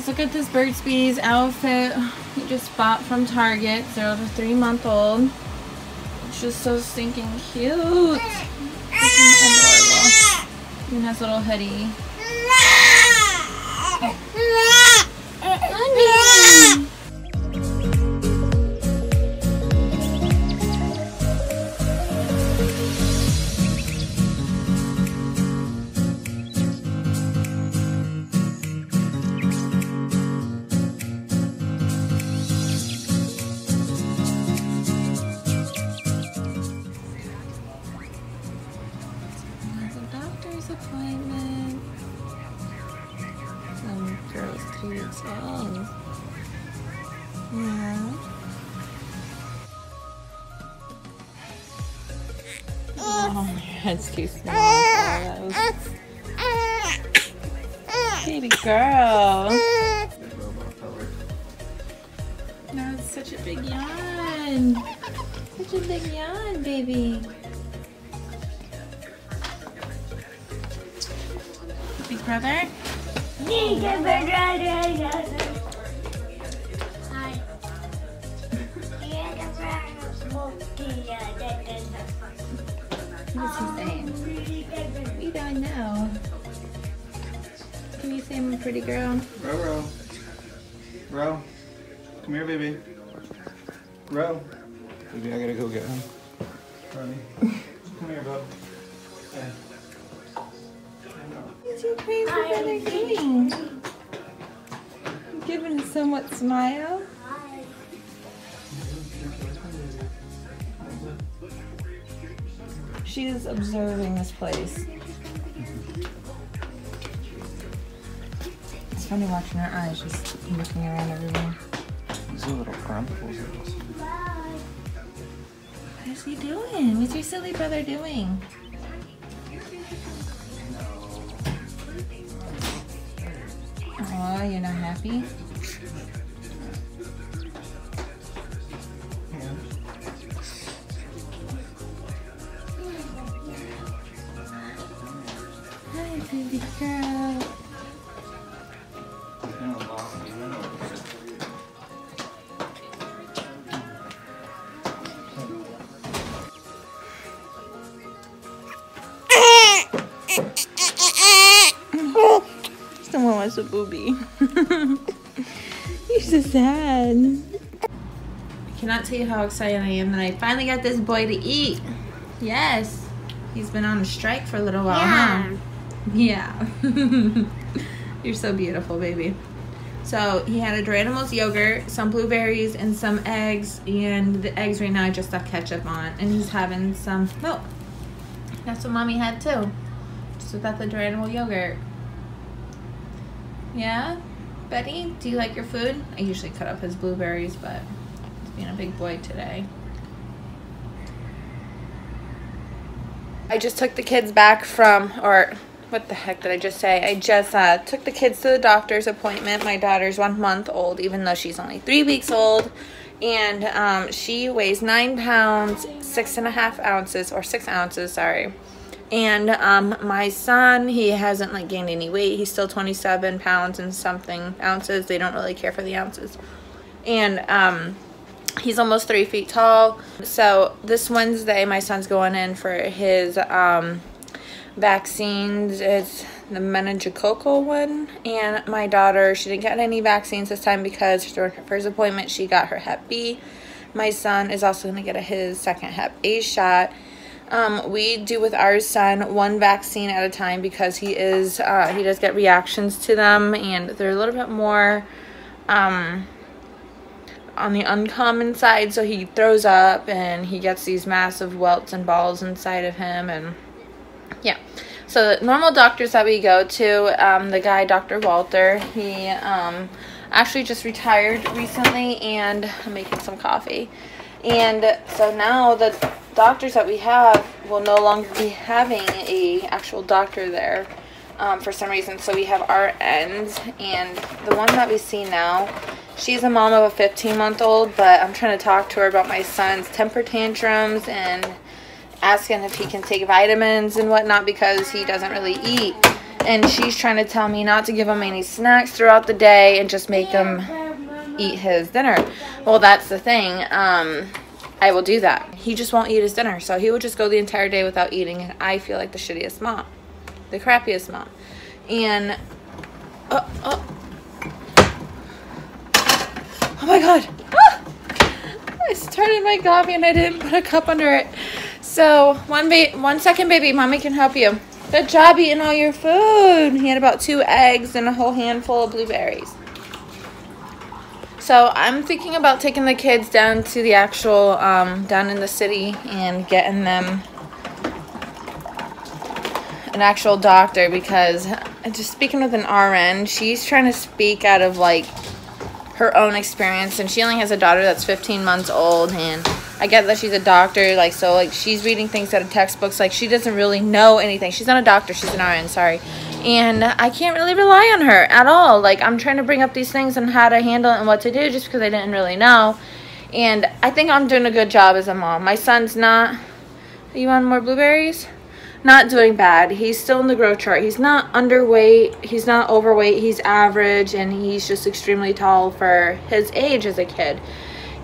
guys, look at this Burt's Bees outfit we just bought from Target. 0 to 3 month old. It's just so stinking cute. Freaking adorable. Even has a little hoodie. Honey. Appointment. Some girl's 3 weeks old. Yeah. Oh, my head's too small. Baby girl. That was such a big yawn. Such a big yawn, baby. Big brother? Hi. What's he saying? We don't know. Can you say I'm a pretty girl? Row. Row. Come here, baby. Row. Baby, I gotta go get him. Ronnie. Come here, bub. Okay. What's your crazy brother doing? Giving a somewhat smile. She is observing this place. It's funny watching her eyes just looking around everywhere. These are little crumples. What is he doing? What's your silly brother doing? Oh, you're not happy? Hi, baby girl. Someone wants a booby. You're so sad. I cannot tell you how excited I am that I finally got this boy to eat. Yes. He's been on a strike for a little while, huh? Yeah. You're so beautiful, baby. So he had a Dry Animals yogurt, some blueberries, and some eggs. And the eggs right now I just stuck ketchup on. And he's having some milk. That's what Mommy had too. Just without the Dry Animal yogurt. Yeah? Betty, do you like your food? I usually cut up his blueberries, but he's being a big boy today. I just took the kids back from, or what the heck did I just say? I just took the kids to the doctor's appointment. My daughter's 1 month old, even though she's only 3 weeks old. And she weighs 9 pounds, 6.5 ounces, or 6 ounces, sorry. And my son, he hasn't like gained any weight. He's still 27 pounds and something ounces. They don't really care for the ounces. And he's almost 3 feet tall. So this Wednesday, my son's going in for his vaccines. It's the meningococcal one. And my daughter, she didn't get any vaccines this time because during her first appointment, she got her Hep B. My son is also going to get his second Hep A shot. We do with our son 1 vaccine at a time because he does get reactions to them, and they're a little bit more on the uncommon side. So he throws up and he gets these massive welts and balls inside of him, and yeah. So the normal doctors that we go to, the guy, Dr. Walter, he actually just retired recently, and I'm making some coffee. And so now the doctors that we have will no longer be having a actual doctor there for some reason. So we have RNs, and the one that we see now, she's a mom of a 15-month-old, but I'm trying to talk to her about my son's temper tantrums and asking if he can take vitamins and whatnot because he doesn't really eat. And she's trying to tell me not to give him any snacks throughout the day and just make him eat his dinner. Well, that's the thing. I will do that. He just won't eat his dinner. So he will just go the entire day without eating. And I feel like the shittiest mom. The crappiest mom. And... Oh my God. Ah! I started my coffee and I didn't put a cup under it. So, 1 second, baby. Mommy can help you. Good job eating all your food. He had about 2 eggs and a whole handful of blueberries. So, I'm thinking about taking the kids down to the actual, down in the city and getting them an actual doctor, because just speaking with an RN, she's trying to speak out of, like, her own experience, and she only has a daughter that's 15 months old, and I get that she's a doctor, like, so, like, she's reading things out of textbooks, like, she doesn't really know anything. She's not a doctor, she's an RN, sorry, and I can't really rely on her at all. Like, I'm trying to bring up these things and how to handle it and what to do just because I didn't really know, and I think I'm doing a good job as a mom. My son's not, you want more blueberries? Not doing bad. He's still in the growth chart. He's not underweight. He's not overweight. He's average, and he's just extremely tall for his age as a kid.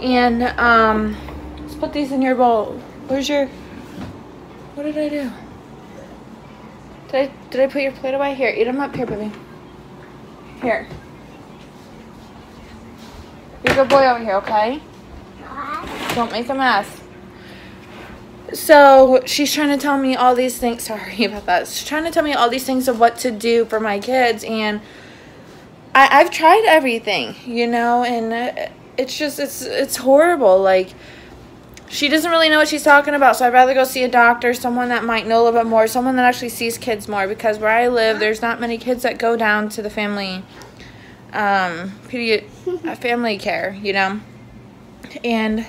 And let's put these in your bowl. Where's your? What did I do? Did I put your plate away? Here, eat them up. Here, baby. Here. Be a good boy over here, okay? Don't make a mess. So she's trying to tell me all these things. Sorry about that. She's trying to tell me all these things of what to do for my kids, and I've tried everything, you know, and it's just it's horrible. Like, she doesn't really know what she's talking about, so I'd rather go see a doctor, someone that might know a little bit more, someone that actually sees kids more, because where I live, there's not many kids that go down to the family family care, you know, and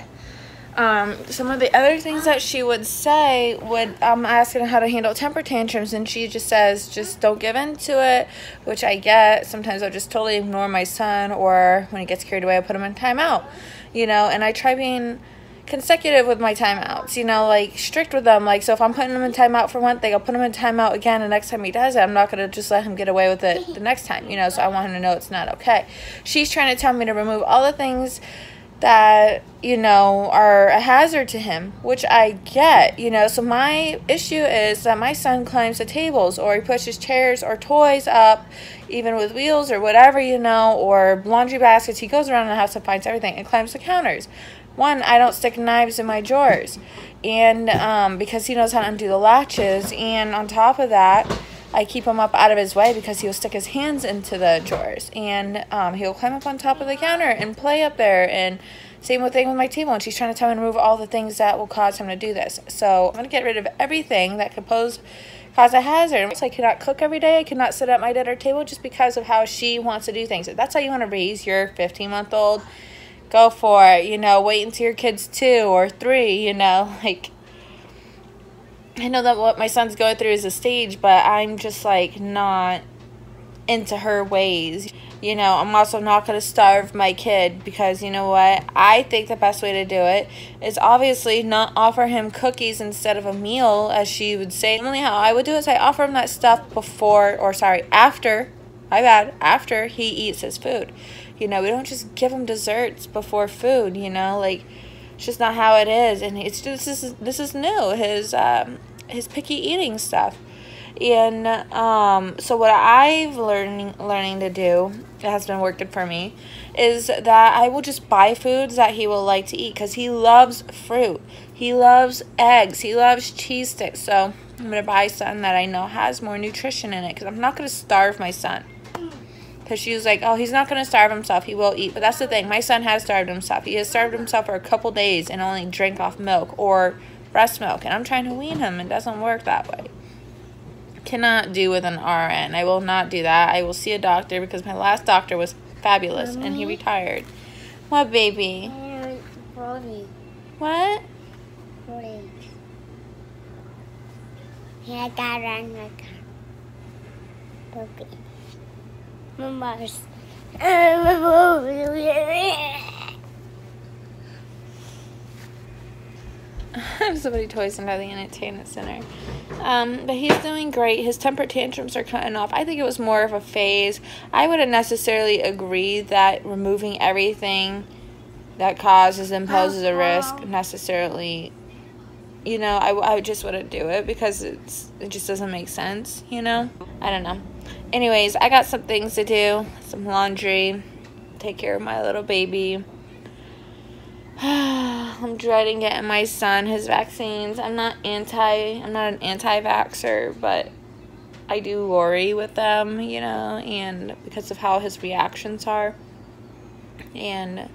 some of the other things that she would say would, I'm asking how to handle temper tantrums, and she just says, just don't give in to it, which I get. Sometimes I'll just totally ignore my son, or when he gets carried away, I put him in timeout, you know, and I try being consecutive with my timeouts, you know, like strict with them. Like, so if I'm putting him in timeout for one thing, I'll put him in timeout again, and next time he does it, I'm not going to just let him get away with it the next time, you know, so I want him to know it's not okay. She's trying to tell me to remove all the things that, you know, are a hazard to him, which I get, you know. So my issue is that my son climbs the tables, or he pushes chairs or toys up, even with wheels or whatever, you know, or laundry baskets. He goes around the house and finds everything and climbs the counters. One, I don't stick knives in my drawers, and because he knows how to undo the latches, and on top of that, I keep him up out of his way because he'll stick his hands into the drawers, and he'll climb up on top of the counter and play up there, and same thing with my table, and she's trying to tell me to remove all the things that will cause him to do this. So I'm going to get rid of everything that could cause a hazard. So I cannot cook every day. I cannot sit at my dinner table just because of how she wants to do things. If that's how you want to raise your 15-month-old, go for it. You know, wait until your kid's 2 or 3, you know, like, I know that what my son's going through is a stage, but I'm just, like, not into her ways. You know, I'm also not going to starve my kid, because, you know what, I think the best way to do it is obviously not offer him cookies instead of a meal, as she would say. Only how I would do it is I offer him that stuff after he eats his food. You know, we don't just give him desserts before food, you know, like, it's just not how it is. And it's just, this is new, his picky eating stuff. And so what I've learning to do, that has been working for me, is that I will just buy foods that he will like to eat, because he loves fruit, he loves eggs, he loves cheese sticks. So I'm going to buy something that I know has more nutrition in it, because I'm not going to starve my son. Because she was like, oh, he's not going to starve himself, he will eat. But that's the thing, my son has starved himself. He has starved himself for a couple days and only drank off milk or breast milk, and I'm trying to wean him. It doesn't work that way. Cannot do with an RN. I will not do that. I will see a doctor, because my last doctor was fabulous, and he retired. What, baby? What? Yeah, that run like baby. Mama's. I have so many toys under the entertainment center. But he's doing great. His temper tantrums are cutting off. I think it was more of a phase. I wouldn't necessarily agree that removing everything that causes and poses a risk necessarily, you know, I just wouldn't do it because it just doesn't make sense, you know? I don't know. Anyways, I got some things to do, some laundry, take care of my little baby. I'm dreading getting my son his vaccines. I'm not an anti-vaxxer, but I do worry with them, you know, and because of how his reactions are. And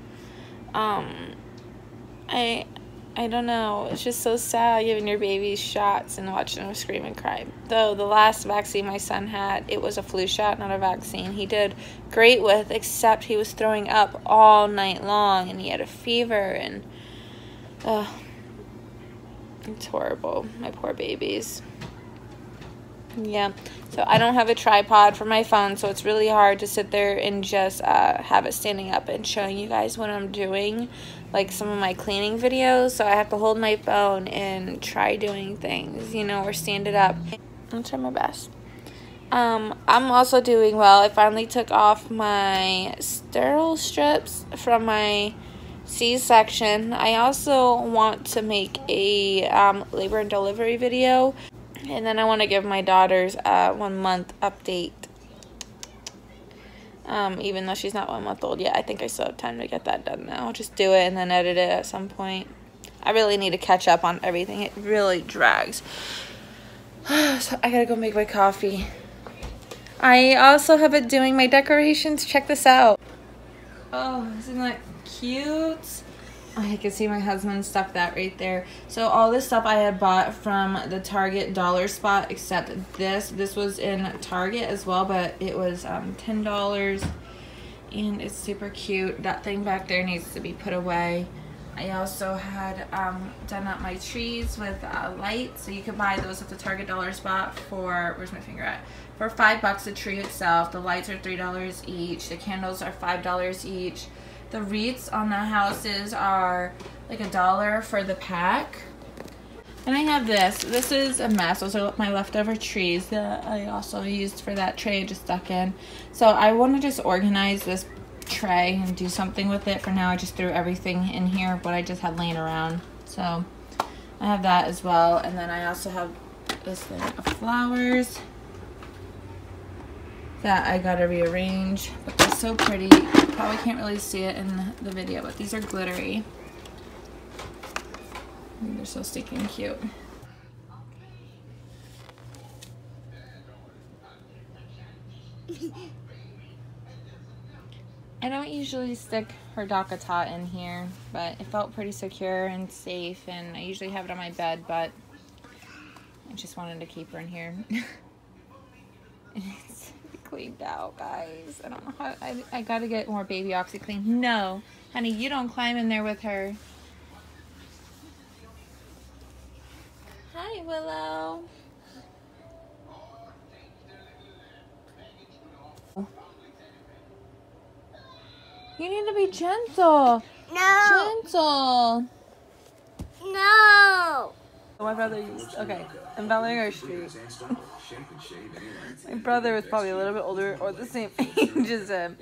I don't know, it's just so sad giving your baby shots and watching him scream and cry. Though the last vaccine my son had, it was a flu shot, not a vaccine. He did great with, except he was throwing up all night long and he had a fever and it's horrible. My poor babies. Yeah, so I don't have a tripod for my phone, so it's really hard to sit there and just have it standing up and showing you guys what I'm doing, like some of my cleaning videos. So I have to hold my phone and try doing things, you know, or stand it up. I'll try my best. I'm also doing well. I finally took off my sterile strips from my C-section. I also want to make a labor and delivery video. And then I want to give my daughter's 1 month update. Even though she's not 1 month old yet, I think I still have time to get that done now. I'll just do it and then edit it at some point. I really need to catch up on everything. It really drags. So I gotta go make my coffee. I also have been doing my decorations. Check this out. Oh, isn't that cute? I can see my husband stuck that right there. So all this stuff I had bought from the Target dollar spot, except this was in Target as well, but it was $10 and it's super cute. That thing back there needs to be put away. I also had done up my trees with lights, so you could buy those at the Target dollar spot for, where's my finger at, for $5 a tree itself. The lights are $3 each. The candles are $5 each. The wreaths on the houses are like $1 for the pack. And I have this. This is a mess. Those are my leftover trees that I also used for that tray I just stuck in. So I want to just organize this tray and do something with it. For now, I just threw everything in here, what I just had laying around. So I have that as well. And then I also have this thing of flowers that I gotta rearrange, but they're so pretty. You probably can't really see it in the video, but these are glittery. And they're so stinking cute. I don't usually stick her Dakatat in here, but it felt pretty secure and safe, and I usually have it on my bed, but I just wanted to keep her in here. It's cleaned out, guys. I don't know how. I gotta get more baby OxyClean. No, honey, you don't climb in there with her. Hi, Willow. You need to be gentle. No. Gentle. No. My brother used, okay, in Bel-Air Street. My brother was probably a little bit older or the same age as him.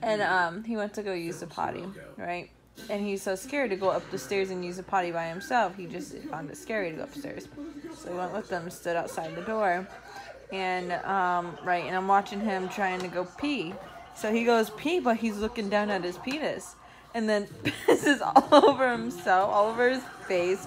And he went to go use the potty, right? And he's so scared to go up the stairs and use the potty by himself. He just found it scary to go upstairs. So he went with them, stood outside the door. And, right, and I'm watching him trying to go pee. So he goes pee, but he's looking down at his penis. And then pisses all over himself, all over his face.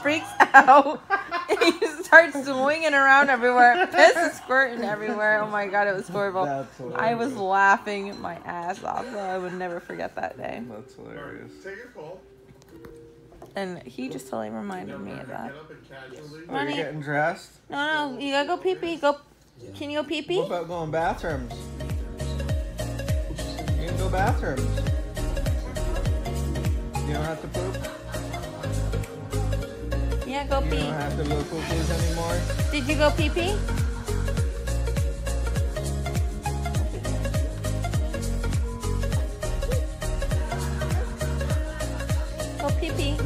Freaks out. And he starts swinging around everywhere. Piss is squirting everywhere. Oh my god, it was horrible. I was laughing my ass off, so I would never forget that day. That's hilarious. And he just totally reminded me of that. Are you getting dressed? No, you gotta go pee pee. Go. Can you go pee pee? What about going bathrooms? You can go bathrooms. You don't have to poop? Yeah, go pee. You don't have to go poo-poos anymore? Did you go pee pee? Go pee pee.